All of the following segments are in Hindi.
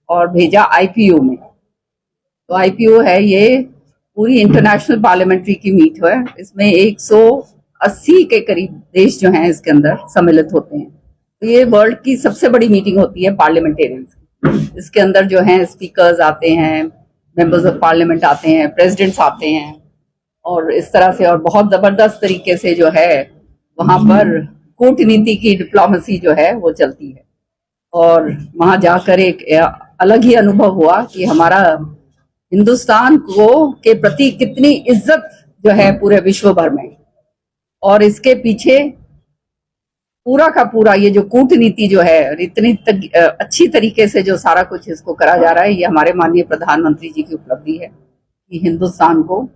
और भेजा आईपीओ में। तो आईपीओ है ये पूरी इंटरनेशनल पार्लियामेंट्री की मीट है। इसमें 180 के करीब देश जो हैं इसके अंदर सम्मिलित होते हैं। तो ये वर्ल्ड की सबसे बड़ी मीटिंग होती है पार्लियामेंटेरियंस की। इसके अंदर जो हैं स्पीकर्स आते हैं, मेंबर्स ऑफ पार्लियामेंट आते हैं, प्रेसिडेंट्स आते हैं, और इस तरह से और बहुत जबरदस्त तरीके से जो है वहां पर कूटनीति की डिप्लोमेसी जो है वो चलती है। और वहां जाकर एक अलग ही अनुभव हुआ कि हमारा हिंदुस्तान को के प्रति कितनी इज्जत जो है पूरे विश्व भर में, और इसके पीछे पूरा का पूरा ये जो कूटनीति जो है इतनी अच्छी तरीके से जो सारा कुछ इसको करा जा रहा है, ये हमारे माननीय प्रधानमंत्री जी की उपलब्धि है कि हिंदुस्तान को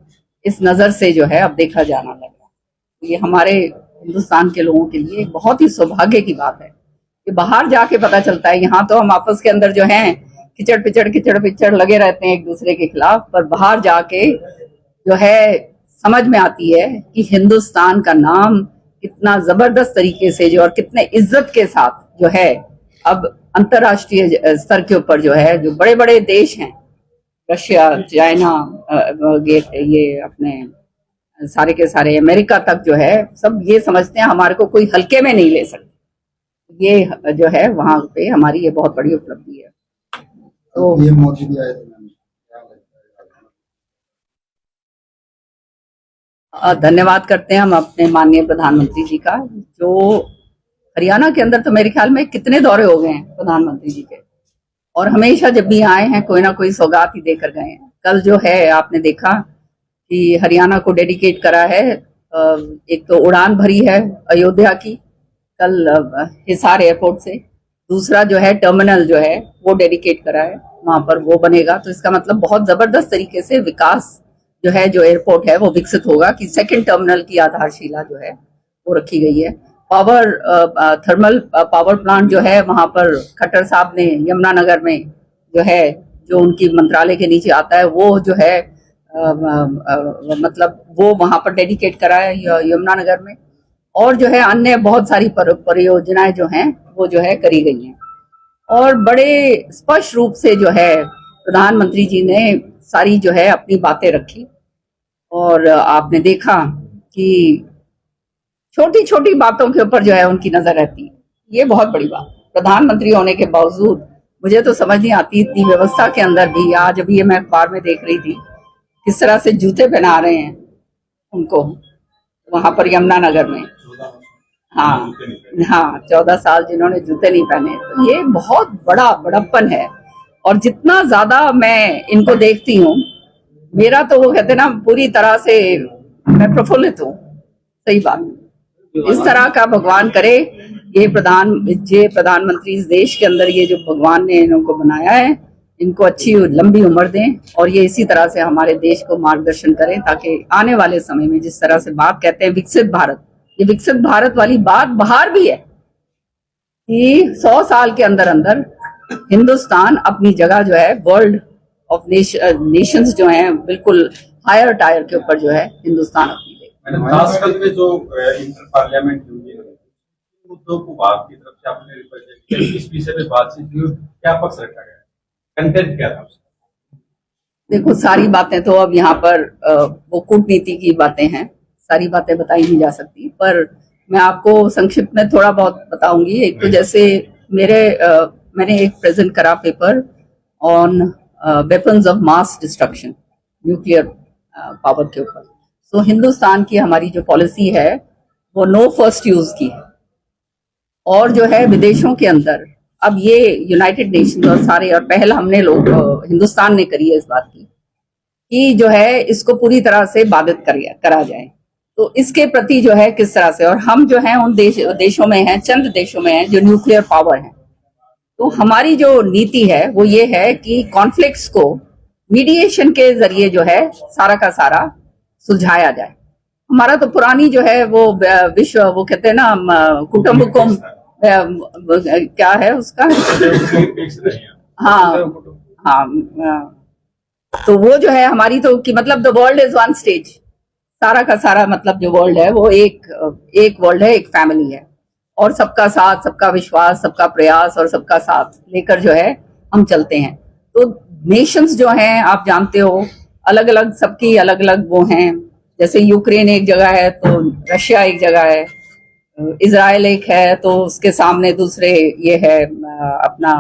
इस नजर से जो है अब देखा जाना लगा। ये हमारे हिंदुस्तान के लोगों के लिए बहुत ही सौभाग्य की बात है कि बाहर जाके पता चलता है। यहाँ तो हम आपस के अंदर जो है किचड़ पिचड़ लगे रहते हैं एक दूसरे के खिलाफ, पर बाहर जाके जो है समझ में आती है कि हिंदुस्तान का नाम कितना जबरदस्त तरीके से जो और कितने इज्जत के साथ जो है अब अंतर्राष्ट्रीय स्तर के ऊपर जो है जो बड़े बड़े देश हैं, रशिया, चाइना, ये अपने सारे के सारे अमेरिका तक जो है सब ये समझते हैं हमारे को कोई हल्के में नहीं ले सकते। ये जो है वहां पे हमारी ये बहुत बड़ी उपलब्धि है। तो ये मोदी भी आए थे, धन्यवाद करते हैं हम अपने माननीय प्रधानमंत्री जी का, जो हरियाणा के अंदर तो मेरे ख्याल में कितने दौरे हो गए हैं प्रधानमंत्री जी के, और हमेशा जब भी आए हैं कोई ना कोई सौगात ही देकर गए हैं। कल जो है आपने देखा कि हरियाणा को डेडिकेट करा है, एक तो उड़ान भरी है अयोध्या की कल हिसार एयरपोर्ट से, दूसरा जो है टर्मिनल जो है वो डेडिकेट करा है, वहां पर वो बनेगा। तो इसका मतलब बहुत जबरदस्त तरीके से विकास जो है जो एयरपोर्ट है वो विकसित होगा कि सेकंड टर्मिनल की आधारशिला जो है वो रखी गई है। पावर थर्मल पावर प्लांट जो है वहां पर खट्टर साहब ने यमुनानगर में जो है जो उनकी मंत्रालय के नीचे आता है वो जो है मतलब वो वहां पर डेडिकेट करा है यमुनानगर में, और जो है अन्य बहुत सारी परियोजनाएं जो हैं वो जो है करी गई हैं। और बड़े स्पष्ट रूप से जो है प्रधानमंत्री जी ने सारी जो है अपनी बातें रखी, और आपने देखा कि छोटी छोटी बातों के ऊपर जो है उनकी नजर रहती है। ये बहुत बड़ी बात, प्रधानमंत्री होने के बावजूद मुझे तो समझ नहीं आती इतनी व्यवस्था के अंदर भी। आज अभी ये मैं अखबार में देख रही थी किस तरह से जूते पहना रहे हैं उनको वहां पर यमुनानगर में। हाँ हाँ, 14 साल जिन्होंने जूते नहीं पहने, तो ये बहुत बड़ा बड़प्पन है। और जितना ज्यादा मैं इनको देखती हूँ मेरा तो वो कहते ना पूरी तरह से मैं प्रफुल्लित हूँ। सही बात, इस तरह का भगवान करे ये प्रधानमंत्री इस देश के अंदर ये जो भगवान ने इनको बनाया है इनको अच्छी लंबी उम्र दें, और ये इसी तरह से हमारे देश को मार्गदर्शन करें ताकि आने वाले समय में जिस तरह से बात कहते हैं विकसित भारत, ये विकसित भारत वाली बात बाहर भी है कि 100 साल के अंदर अंदर हिंदुस्तान अपनी जगह जो है वर्ल्ड ऑफ नेशंस जो हैं बिल्कुल हायर टायर के ऊपर जो है हिंदुस्तान अपनी खासकर के जो इंटर पार्लियामेंट यूनियन मुद्दों को बात की तरफ से आपने रिप्रेजेंट किया, इस विषय पे बातचीत हुई, क्या पक्ष रखा गया, कंटेंट क्या था? देखो सारी बातें तो अब यहाँ पर वो कूटनीति की बातें हैं, सारी बातें बताई नहीं जा सकती, पर मैं आपको संक्षिप्त में थोड़ा बहुत बताऊंगी। एक तो जैसे मैंने एक प्रेजेंट करा paper on weapons of mass destruction, nuclear power के ऊपर। तो हिंदुस्तान की हमारी जो पॉलिसी है वो नो फर्स्ट यूज की है, और जो है विदेशों के अंदर अब ये यूनाइटेड नेशंस और सारे, और पहल हमने लोग हिंदुस्तान ने करी है इस बात की कि जो है इसको पूरी तरह से बाधित करा जाए। तो इसके प्रति जो है किस तरह से, और हम जो है उन देशों में हैं, चंद देशों में हैं जो न्यूक्लियर पावर हैं। तो हमारी जो नीति है वो ये है कि कॉन्फ्लिक्ट्स को मीडिएशन के जरिए जो है सारा का सारा सुलझाया जाए। हमारा तो पुरानी जो है वो विश्व वो कहते हैं ना कुटुंबकम क्या है उसका हाँ हाँ, तो वो जो है हमारी तो कि मतलब the world is one stage, सारा का सारा मतलब जो वर्ल्ड है वो एक वर्ल्ड है, एक फैमिली है, और सबका साथ, सबका विश्वास, सबका प्रयास और सबका साथ लेकर जो है हम चलते हैं। तो नेशंस जो हैं आप जानते हो, अलग अलग सबकी अलग अलग वो हैं। जैसे यूक्रेन एक जगह है तो रशिया एक जगह है, इजराइल एक है तो उसके सामने दूसरे ये है अपना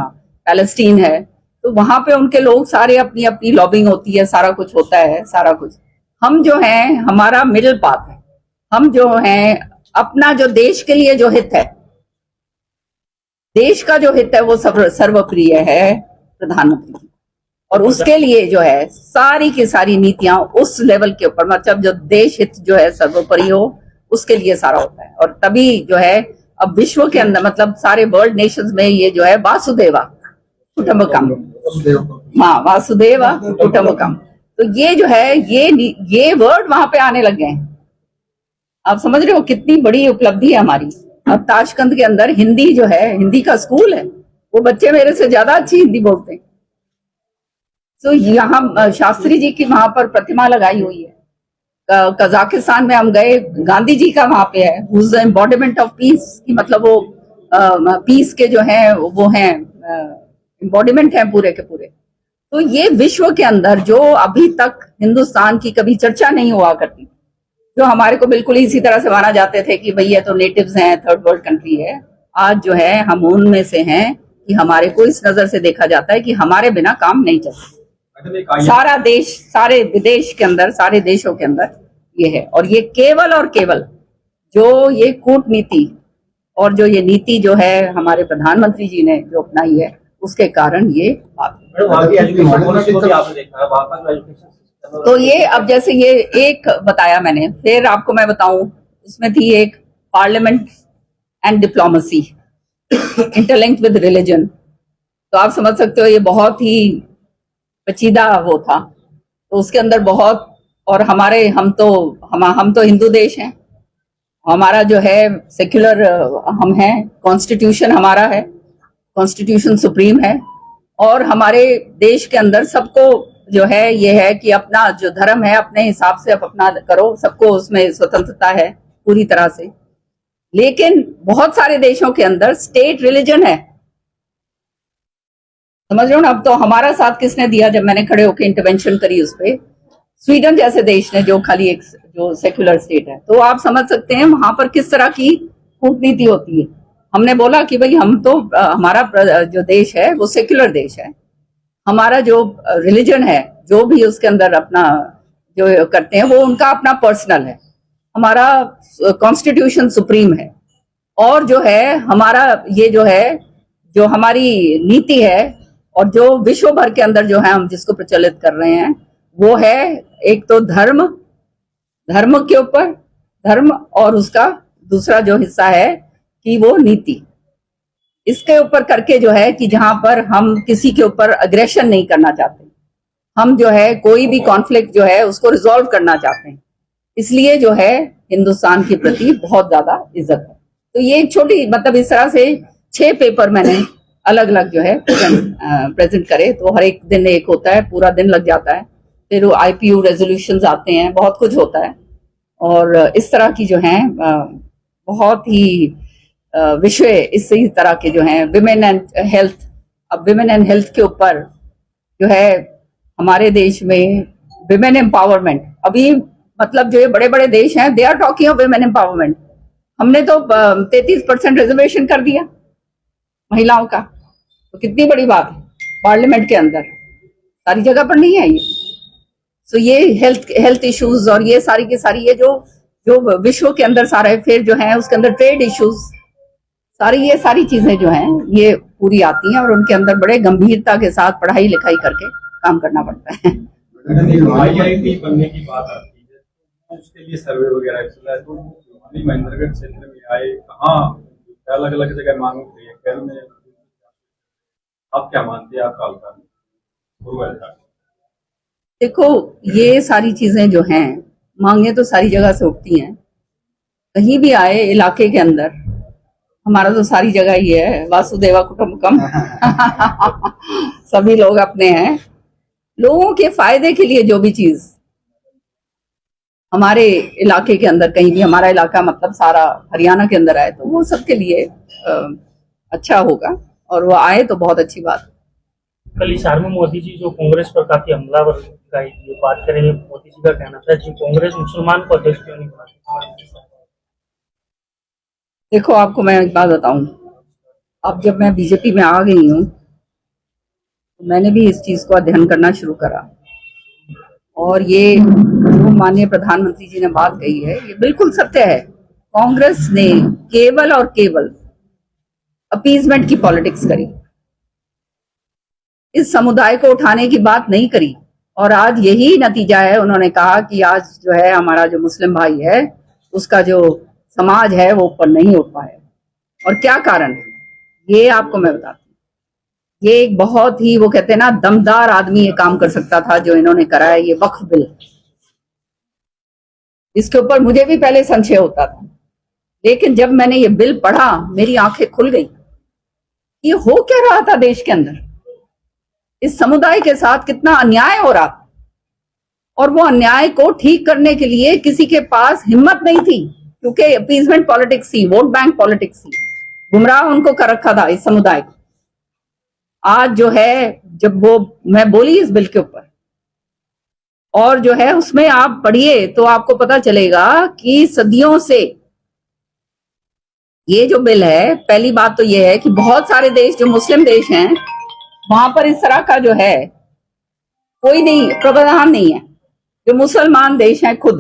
पैलेस्टीन है। तो वहां पे उनके लोग सारे अपनी अपनी लॉबिंग होती है, सारा कुछ होता है, सारा कुछ। हम जो हैं हमारा मिडिल पाथ है, हम जो हैं अपना जो देश के लिए जो हित है, देश का जो हित है वो सर्वप्रिय है प्रधानमंत्री जी। और उसके लिए जो है सारी की सारी नीतियां उस लेवल के ऊपर, मतलब जो देश हित जो है सर्वोपरि हो, उसके लिए सारा होता है। और तभी जो है अब विश्व के अंदर, मतलब सारे वर्ल्ड नेशंस में ये जो है वासुदेवा कुटुंबकम, हाँ वासुदेवा कुटुंबकम, तो ये जो है ये वर्ड वहां पे आने लग गए हैं। आप समझ रहे हो कितनी बड़ी उपलब्धि है हमारी। अब ताशकंद के अंदर हिंदी जो है, हिंदी का स्कूल है, वो बच्चे मेरे से ज्यादा अच्छी हिंदी बोलते हैं। तो यहाँ शास्त्री जी की वहां पर प्रतिमा लगाई हुई है। कजाकिस्तान में हम गए, गांधी जी का वहां पे है, who's the embodiment of peace, की मतलब वो पीस के जो है वो हैं एम्बॉडीमेंट है पूरे के पूरे। तो ये विश्व के अंदर जो अभी तक हिंदुस्तान की कभी चर्चा नहीं हुआ करती, जो हमारे को बिल्कुल इसी तरह से माना जाते थे कि भाई ये तो नेटिव्स हैं, थर्ड वर्ल्ड कंट्री है, आज जो है हम उनमें से हैं कि हमारे को इस नजर से देखा जाता है कि हमारे बिना काम नहीं चलता। सारा देश, सारे विदेश के अंदर, सारे देशों के अंदर ये है। और ये केवल और केवल जो ये कूटनीति और जो ये नीति जो है हमारे प्रधानमंत्री जी ने जो अपनाई है, उसके कारण ये बात है। तो ये अब जैसे ये एक बताया मैंने, फिर आपको मैं बताऊं, उसमें थी एक parliament and diplomacy interlinked with religion. तो आप समझ सकते हो ये बहुत ही पेचीदा वो था। तो उसके अंदर बहुत, और हमारे हम तो हिंदू देश हैं, हमारा जो है सेक्युलर हम हैं, कॉन्स्टिट्यूशन हमारा है, कॉन्स्टिट्यूशन सुप्रीम है। और हमारे देश के अंदर सबको जो है ये है कि अपना जो धर्म है अपने हिसाब से आप अपना करो, सबको उसमें स्वतंत्रता है पूरी तरह से। लेकिन बहुत सारे देशों के अंदर स्टेट रिलीजन है, समझ रहे हो ना। अब तो हमारा साथ किसने दिया जब मैंने खड़े होकर इंटरवेंशन करी उस पर? स्वीडन जैसे देश ने, जो खाली एक जो सेक्युलर स्टेट है। तो आप समझ सकते हैं वहां पर किस तरह की कूटनीति होती है। हमने बोला कि भाई हम तो हमारा जो देश है वो सेक्युलर देश है, हमारा जो रिलीजन है जो भी उसके अंदर अपना जो करते हैं वो उनका अपना पर्सनल है, हमारा कॉन्स्टिट्यूशन सुप्रीम है। और जो है हमारा ये जो है जो हमारी नीति है और जो विश्व भर के अंदर जो है हम जिसको प्रचलित कर रहे हैं वो है एक तो धर्म के ऊपर धर्म, और उसका दूसरा जो हिस्सा है कि वो नीति, इसके ऊपर करके जो है कि जहां पर हम किसी के ऊपर अग्रेशन नहीं करना चाहते, हम जो है कोई भी कॉन्फ्लिक्ट जो है उसको रिजॉल्व करना चाहते हैं। इसलिए जो है हिंदुस्तान के प्रति बहुत ज्यादा इज्जत है। तो ये एक छोटी, मतलब इस तरह से 6 पेपर मैंने अलग अलग जो है प्रेजेंट करे। तो हर एक दिन एक होता है, पूरा दिन लग जाता है, फिर वो IPU रेजोल्यूशंस आते हैं, बहुत कुछ होता है। और इस तरह की जो है बहुत ही विषय इसी तरह के जो हैं विमेन एंड हेल्थ। अब विमेन एंड हेल्थ के ऊपर जो है हमारे देश में विमेन एम्पावरमेंट, अभी मतलब जो ये बड़े बड़े देश हैं they are talking of women empowerment. हमने तो 33% रिजर्वेशन कर दिया महिलाओं का, तो कितनी बड़ी बात है। पार्लियामेंट के अंदर सारी जगह पर नहीं है ये। तो ये हेल्थ इश्यूज और ये सारी की सारी ये जो विश्व के अंदर सारे, फिर जो है उसके अंदर ट्रेड इश्यूज, सारी ये सारी चीजें जो हैं ये पूरी आती हैं और उनके अंदर बड़े गंभीरता के साथ पढ़ाई लिखाई करके काम करना पड़ता है। IIT बनने की बात आती है तो उसके लिए सर्वे वगैरह चला है, तो महेंद्रगढ़ क्षेत्र में आए, कहाँ अलग अलग जगह मांग रही है, कैल में आप क्या मानते हैं? आपका हल्का देखो ये सारी चीजें जो हैं मांगे तो सारी जगह से उठती हैं, कहीं भी आए इलाके के अंदर, हमारा तो सारी जगह ही है वासुदेवा कुटुंबकम सभी लोग अपने हैं। लोगों के फायदे के लिए जो भी चीज हमारे इलाके के अंदर, कहीं भी हमारा इलाका मतलब सारा हरियाणा के अंदर आए तो वो सबके लिए अच्छा होगा, और वो आए तो बहुत अच्छी बात। कल हिसार में मोदी जी जो कांग्रेस पर काफी हमलावर का ये बात करेंगे, मोदी जी का कहना था कि कांग्रेस मुसलमान को अध्यक्ष क्यों नहीं बनाती। देखो, आपको मैं एक बात बताऊं, अब जब मैं बीजेपी में आ गई हूं तो मैंने भी इस चीज को अध्ययन करना शुरू करा, और ये जो माननीय प्रधानमंत्री जी ने बात कही है ये बिल्कुल सत्य है। कांग्रेस ने केवल और केवल अपीजमेंट की पॉलिटिक्स करी, इस समुदाय को उठाने की बात नहीं करी, और आज यही नतीजा है। उन्होंने कहा कि आज जो है हमारा जो मुस्लिम भाई है उसका जो समाज है वो ऊपर नहीं उठ पाया। और क्या कारण है ये आपको मैं बताती हूँ। ये एक बहुत ही, वो कहते हैं ना, दमदार आदमी ये काम कर सकता था जो इन्होंने करा है, ये वक्फ बिल। इसके ऊपर मुझे भी पहले संशय होता था, लेकिन जब मैंने ये बिल पढ़ा मेरी आंखें खुल गई। ये हो क्या रहा था देश के अंदर, इस समुदाय के साथ कितना अन्याय हो रहा था, और वो अन्याय को ठीक करने के लिए किसी के पास हिम्मत नहीं थी, क्योंकि अपीजमेंट पॉलिटिक्स थी, वोट बैंक पॉलिटिक्स थी, गुमराह उनको कर रखा था इस समुदाय को। आज जो है, जब वो मैं बोली इस बिल के ऊपर, और जो है उसमें आप पढ़िए तो आपको पता चलेगा कि सदियों से ये जो बिल है, पहली बात तो ये है कि बहुत सारे देश जो मुस्लिम देश हैं वहां पर इस तरह का जो है कोई नहीं, प्रावधान नहीं है। जो मुसलमान देश हैं खुद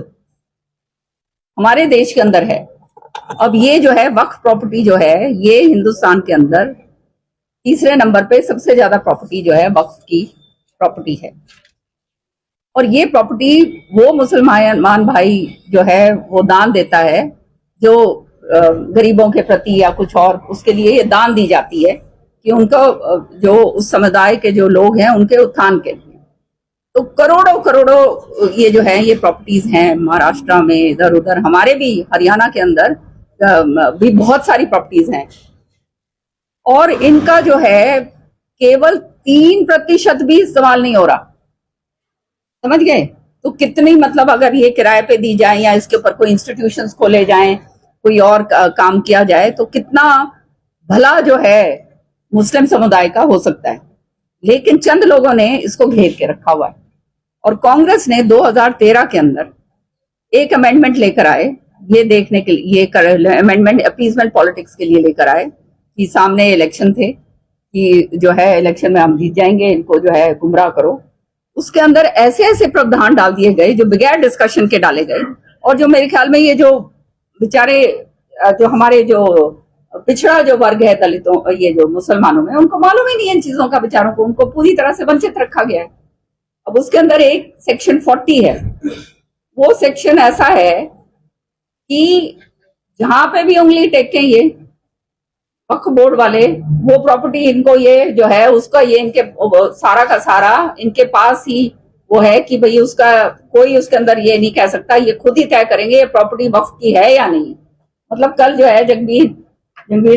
हमारे देश के अंदर है। अब ये जो है वक्फ प्रॉपर्टी जो है, ये हिंदुस्तान के अंदर तीसरे नंबर पे सबसे ज्यादा प्रॉपर्टी जो है वक्फ की प्रॉपर्टी है। और ये प्रॉपर्टी वो मुसलमान भाई जो है वो दान देता है, जो गरीबों के प्रति या कुछ और, उसके लिए ये दान दी जाती है कि उनको, जो उस समुदाय के जो लोग हैं उनके उत्थान के लिए। तो करोड़ों करोड़ों ये जो है ये प्रॉपर्टीज हैं महाराष्ट्र में, इधर उधर, हमारे भी हरियाणा के अंदर भी बहुत सारी प्रॉपर्टीज हैं, और इनका जो है केवल 3% भी इस्तेमाल नहीं हो रहा। समझ गए? तो कितनी, मतलब अगर ये किराए पे दी जाए या इसके ऊपर कोई इंस्टीट्यूशंस खोले जाएं, कोई और काम किया जाए, तो कितना भला जो है मुस्लिम समुदाय का हो सकता है। लेकिन चंद लोगों ने इसको घेर के रखा हुआ है, और कांग्रेस ने 2013 के अंदर एक अमेंडमेंट लेकर आए, ये देखने के लिए, ये अमेंडमेंट अपीजमेंट पॉलिटिक्स के लिए लेकर आए कि सामने इलेक्शन थे, कि जो है इलेक्शन में हम जीत जाएंगे, इनको जो है गुमराह करो। उसके अंदर ऐसे ऐसे प्रावधान डाल दिए गए जो बगैर डिस्कशन के डाले गए, और जो मेरे ख्याल में ये जो बेचारे, जो हमारे जो पिछड़ा जो वर्ग है दलितों, ये जो मुसलमानों में, उनको मालूम ही नहीं है इन चीजों का, बेचारों को, उनको पूरी तरह से वंचित रखा गया है। अब उसके अंदर एक सेक्शन 40 है, वो सेक्शन ऐसा है कि जहां पे भी उंगली टेकें ये वक्फ बोर्ड वाले, वो प्रॉपर्टी इनको, ये जो है उसका, ये इनके सारा का सारा इनके पास ही वो है कि भाई उसका कोई उसके अंदर ये नहीं कह सकता, ये खुद ही तय करेंगे ये प्रॉपर्टी वक्फ की है या नहीं। मतलब कल जो है जगबीर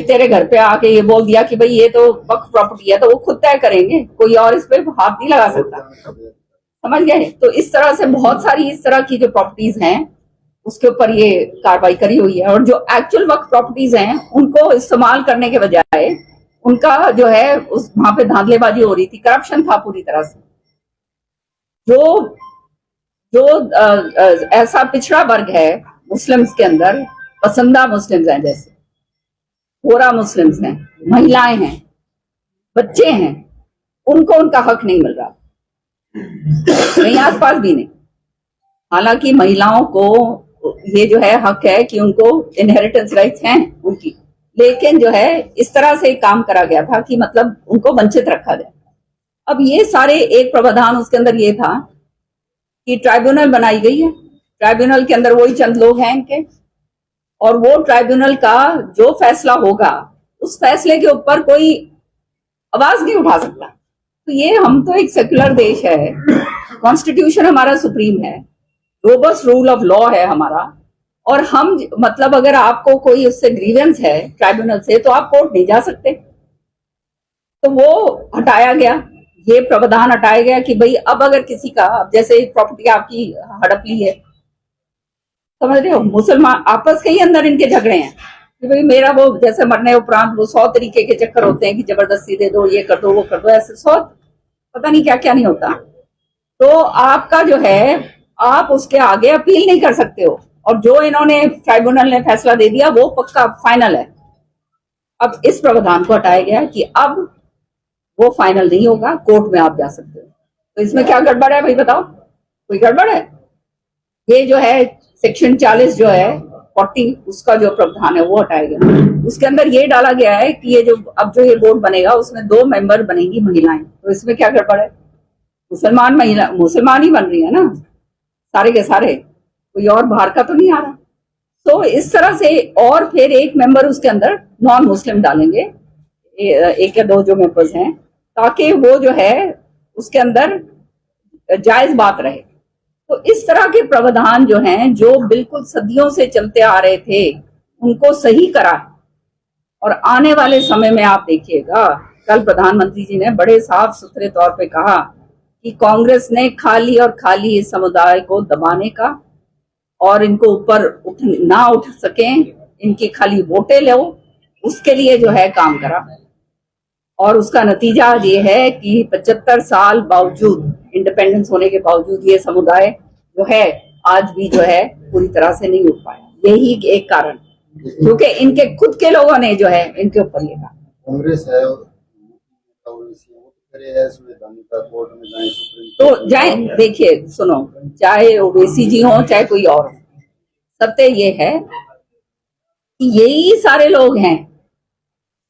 तेरे घर पे आके ये बोल दिया कि भाई ये तो वक्फ प्रॉपर्टी है, तो वो खुद तय करेंगे, कोई और इस पे हाथ नहीं लगा सकता। समझ गए? तो इस तरह से बहुत सारी इस तरह की जो प्रॉपर्टीज हैं उसके ऊपर ये कार्रवाई करी हुई है, और जो एक्चुअल वक्फ प्रॉपर्टीज हैं उनको इस्तेमाल करने के बजाय उनका जो है उस वहां पे धांधलेबाजी हो रही थी, करप्शन था पूरी तरह से। जो जो ऐसा पिछड़ा वर्ग है मुस्लिम्स के अंदर, पसंदा मुस्लिम्स हैं, जैसे गोरा मुस्लिम्स हैं, महिलाएं हैं, बच्चे हैं, उनको उनका हक नहीं मिल रहा, कहीं आसपास भी नहीं। हालांकि महिलाओं को ये जो है हक है कि उनको इनहेरिटेंस राइट्स हैं उनकी, लेकिन जो है इस तरह से काम करा गया था कि मतलब उनको वंचित रखा जाए। अब ये सारे एक प्रावधान उसके अंदर ये था कि ट्राइब्यूनल बनाई गई है, ट्राइब्यूनल के अंदर वही चंद लोग हैं इनके, और वो ट्राइब्यूनल का जो फैसला होगा उस फैसले के ऊपर कोई आवाज नहीं उठा सकता। तो ये, हम तो एक सेक्युलर देश है, कॉन्स्टिट्यूशन हमारा सुप्रीम है, रोबस्ट रूल ऑफ लॉ है हमारा, और हम, मतलब अगर आपको कोई उससे ग्रीवेंस है ट्राइब्यूनल से, तो आप कोर्ट नहीं जा सकते। तो वो हटाया गया, ये प्रावधान हटाया गया कि भाई अब अगर किसी का, जैसे प्रॉपर्टी आपकी हड़प ली है, समझ रहे हो, मुसलमान आपस के ही अंदर इनके झगड़े हैं कि भाई मेरा, वो जैसे मरने उपरांत वो 100 तरीके के चक्कर होते हैं कि जबरदस्ती दे दो, ये कर दो, वो कर दो, ऐसे 100 पता नहीं क्या क्या नहीं होता, तो आपका जो है आप उसके आगे अपील नहीं कर सकते हो। और जो इन्होंने ट्राइब्यूनल ने फैसला दे दिया वो पक्का फाइनल है। अब इस प्रावधान को हटाया गया कि अब वो फाइनल नहीं होगा, कोर्ट में आप जा सकते हो। तो इसमें क्या गड़बड़ है भाई बताओ, कोई गड़बड़ है? ये जो है सेक्शन 40 जो है 40 उसका जो प्रावधान है वो हटाया गया। उसके अंदर ये डाला गया है कि ये जो अब जो ये बोर्ड बनेगा उसमें 2 मेंबर बनेंगी महिलाएं। तो इसमें क्या गड़बड़ है? मुसलमान महिला मुसलमान ही बन रही है ना सारे के सारे, कोई और बाहर का तो नहीं आ रहा। तो इस तरह से और फिर एक मेंबर उसके अंदर नॉन मुस्लिम डालेंगे, एक या 2 जो मेंबर्स हैं, ताकि वो जो है उसके अंदर जायज बात रहे। तो इस तरह के प्रावधान जो हैं जो बिल्कुल सदियों से चलते आ रहे थे उनको सही करा। और आने वाले समय में आप देखिएगा, कल प्रधानमंत्री जी ने बड़े साफ सुथरे तौर पे कहा कि कांग्रेस ने खाली और खाली इस समुदाय को दबाने का और इनको ऊपर ना उठ सके, इनकी खाली वोटें लो, उसके लिए जो है काम करा। और उसका नतीजा ये है कि 75 साल बावजूद, इंडिपेंडेंस होने के बावजूद ये समुदाय जो है आज भी जो है पूरी तरह से नहीं उठ पाया। यही एक कारण, क्योंकि इनके खुद के लोगों ने जो है इनके ऊपर ये कहा। कांग्रेस है कोर्ट में जाए, तो जाए, देखिए सुनो, चाहे ओवैसी जी हो चाहे कोई और हो, सत्य ये है कि यही सारे लोग हैं,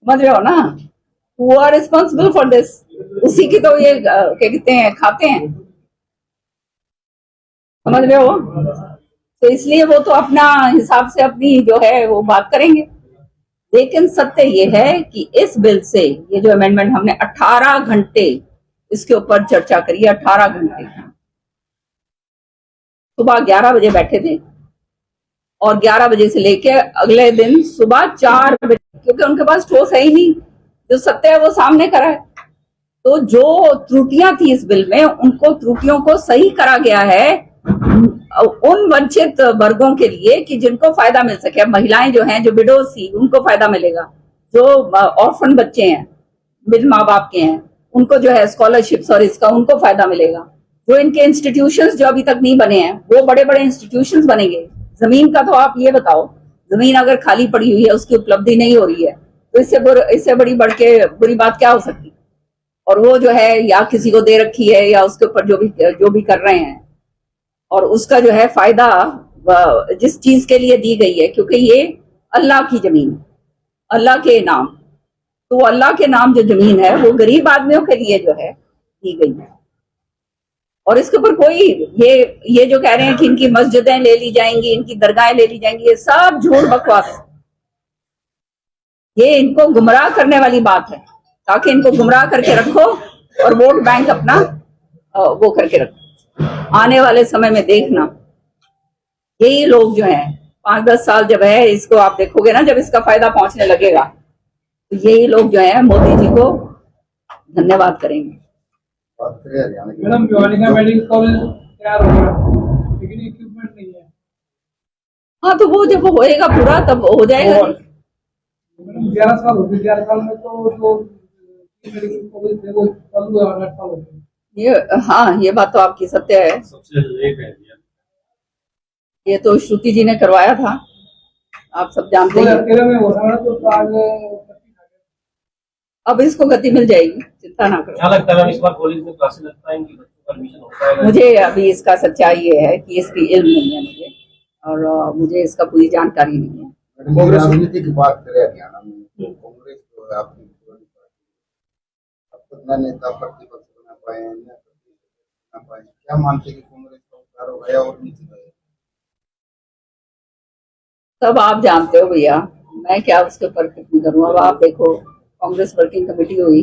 समझ रहे हो ना, who are responsible for this. उसी की तो ये क्या कहते हैं खाते हैं, समझ रहे हो। तो इसलिए वो तो अपना हिसाब से अपनी जो है वो बात करेंगे। लेकिन सत्य ये है कि इस बिल से ये जो अमेंडमेंट हमने 18 घंटे इसके ऊपर चर्चा करी, 18 घंटे, सुबह 11 बजे बैठे थे और 11 बजे से लेके अगले दिन सुबह 4 बजे, क्योंकि उनके पास ठोस है ही नहीं, जो सत्य है वो सामने करा है। तो जो त्रुटियां थी इस बिल में, उनको त्रुटियों को सही करा गया है उन वंचित वर्गों के लिए कि जिनको फायदा मिल सके। महिलाएं जो हैं, जो विडोज थी, उनको फायदा मिलेगा। जो ऑर्फन बच्चे हैं, बिन माँ बाप के हैं, उनको जो है स्कॉलरशिप्स और इसका उनको फायदा मिलेगा। जो इनके इंस्टीट्यूशंस जो अभी तक नहीं बने हैं वो बड़े बड़े इंस्टीट्यूशंस बनेंगे। जमीन का तो आप ये बताओ, जमीन अगर खाली पड़ी हुई है, उसकी उपलब्धि नहीं हो रही है, तो इससे बड़ी बढ़ के बुरी बात क्या हो सकती। और वो जो है या किसी को दे रखी है या उसके ऊपर जो भी कर रहे हैं, और उसका जो है फायदा जिस चीज के लिए दी गई है, क्योंकि ये अल्लाह की जमीन, अल्लाह के नाम, तो अल्लाह के नाम जो जमीन है वो गरीब आदमियों के लिए जो है दी गई है। और इसके ऊपर कोई ये जो कह रहे हैं कि इनकी मस्जिदें ले ली जाएंगी, इनकी दरगाहें ले ली जाएंगी, ये सब झूठ बकवास। ये इनको गुमराह करने वाली बात है, ताकि इनको गुमराह करके रखो और वोट बैंक अपना वो करके रखो। आने वाले समय में देखना, यही लोग जो हैं 5-10 साल जब है, इसको आप देखोगे ना, जब इसका फायदा पहुंचने लगेगा, तो यही लोग जो है मोदी जी को धन्यवाद करेंगे। मैडम भिवानी का मेडिकल कॉलेज तैयार हो गया, लेकिन इक्विपमेंट नहीं है। हाँ, तो वो जब होएगा पूरा तब हो जाएगा। 11 साल हो गए, 11 साल में तो जो मेडिकल कॉलेज थे वो चालू है, 8 साल हो गए। हाँ, ये बात तो आपकी सत्य है। सबसे लेट है ये तो श्रुति जी ने करवाया था, आप सब जानते हैं। 2013 में हो रहा है, तो आज अब इसको गति मिल जाएगी, चिंता ना करो। क्या लगता है मैम, इस बार कॉलेज में क्लासेस लग पाएंगी, बच्चों का एडमिशन हो पाएगा? मुझे अभी इसका सच्चाई ये है कि इसकी इल्म नहीं है मुझे, और मुझे इसका पूरी जानकारी नहीं है। कांग्रेस राजनीति की बात करें हरियाणा में, तो कांग्रेस जो है आपकी अब तक न नेता प्रतिपक्ष बना पाए, न प्रतिपक्ष बना पाए, क्या मानते हैं कि कांग्रेस का उद्धार हो गया और नीचे गए? सब आप जानते हो भैया, मैं क्या उसके ऊपर टिप्पणी करूं। अब आप देखो, कांग्रेस वर्किंग कमेटी हुई,